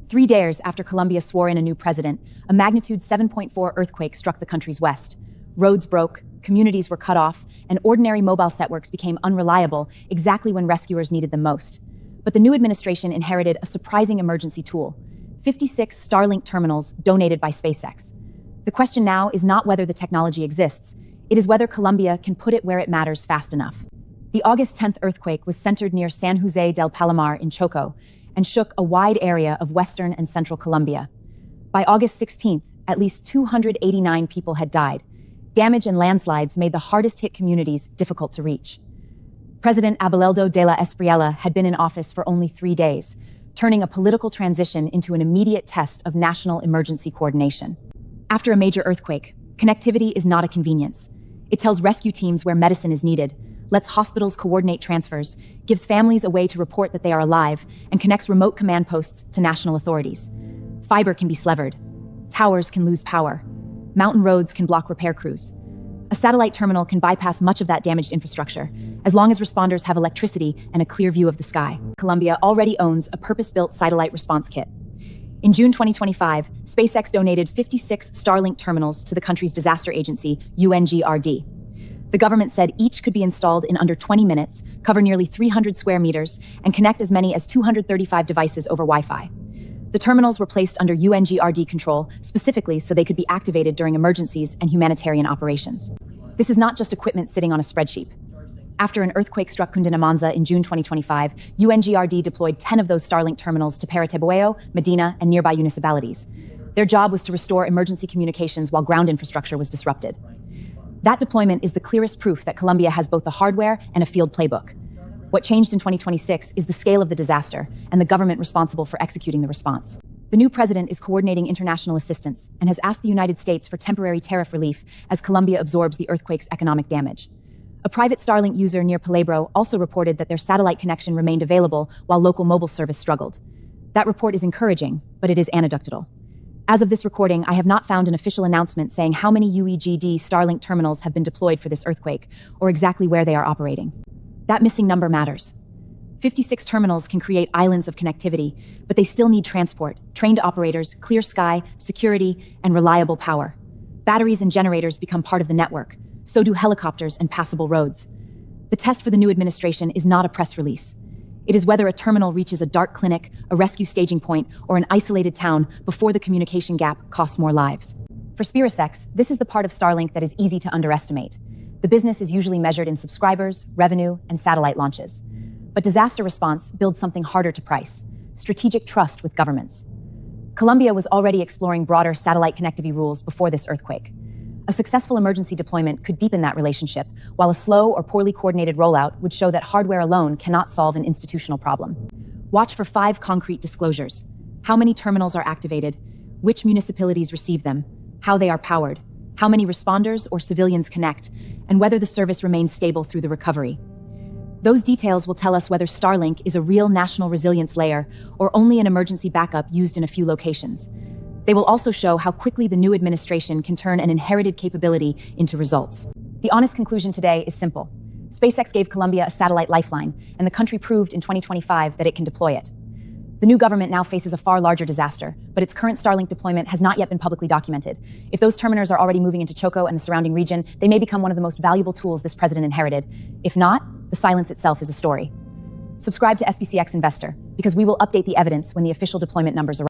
3 days after Colombia swore in a new president, a magnitude 7.4 earthquake struck the country's west. Roads broke, communities were cut off, and ordinary mobile networks became unreliable exactly when rescuers needed them most. But the new administration inherited a surprising emergency tool: 56 Starlink terminals donated by SpaceX. The question now is not whether the technology exists, it is whether Colombia can put it where it matters fast enough. The August 10th earthquake was centered near San Jose del Palomar in Choco and shook a wide area of western and central Colombia. By August 16th, at least 289 people had died. Damage and landslides made the hardest-hit communities difficult to reach. President Abelardo de la Espriella had been in office for only 3 days, turning a political transition into an immediate test of national emergency coordination. After a major earthquake, connectivity is not a convenience. It tells rescue teams where medicine is needed, lets hospitals coordinate transfers, gives families a way to report that they are alive, and connects remote command posts to national authorities. Fiber can be severed. Towers can lose power. Mountain roads can block repair crews. A satellite terminal can bypass much of that damaged infrastructure, as long as responders have electricity and a clear view of the sky. Colombia already owns a purpose-built satellite response kit. In June 2025, SpaceX donated 56 Starlink terminals to the country's disaster agency, UNGRD. The government said each could be installed in under 20 minutes, cover nearly 300 square meters, and connect as many as 235 devices over Wi-Fi. The terminals were placed under UNGRD control specifically so they could be activated during emergencies and humanitarian operations. This is not just equipment sitting on a spreadsheet. After an earthquake struck Cundinamarca in June 2025, UNGRD deployed 10 of those Starlink terminals to Parateboeo, Medina, and nearby municipalities. Their job was to restore emergency communications while ground infrastructure was disrupted. That deployment is the clearest proof that Colombia has both the hardware and a field playbook. What changed in 2026 is the scale of the disaster and the government responsible for executing the response. The new president is coordinating international assistance and has asked the United States for temporary tariff relief as Colombia absorbs the earthquake's economic damage. A private Starlink user near Playbook also reported that their satellite connection remained available while local mobile service struggled. That report is encouraging, but it is anecdotal. As of this recording, I have not found an official announcement saying how many UNGRD Starlink terminals have been deployed for this earthquake, or exactly where they are operating. That missing number matters. 56 terminals can create islands of connectivity, but they still need transport, trained operators, clear sky, security, and reliable power. Batteries and generators become part of the network. So do helicopters and passable roads. The test for the new administration is not a press release. It is whether a terminal reaches a dark clinic, a rescue staging point, or an isolated town before the communication gap costs more lives. For SpaceX, this is the part of Starlink that is easy to underestimate. The business is usually measured in subscribers, revenue, and satellite launches. But disaster response builds something harder to price: strategic trust with governments. Colombia was already exploring broader satellite connectivity rules before this earthquake. A successful emergency deployment could deepen that relationship, while a slow or poorly coordinated rollout would show that hardware alone cannot solve an institutional problem. Watch for 5 concrete disclosures: how many terminals are activated, which municipalities receive them, how they are powered, how many responders or civilians connect, and whether the service remains stable through the recovery. Those details will tell us whether Starlink is a real national resilience layer or only an emergency backup used in a few locations. They will also show how quickly the new administration can turn an inherited capability into results. The honest conclusion today is simple. SpaceX gave Colombia a satellite lifeline, and the country proved in 2025 that it can deploy it. The new government now faces a far larger disaster, but its current Starlink deployment has not yet been publicly documented. If those terminals are already moving into Choco and the surrounding region, they may become one of the most valuable tools this president inherited. If not, the silence itself is a story. Subscribe to SpaceX Investor, because we will update the evidence when the official deployment numbers arrive.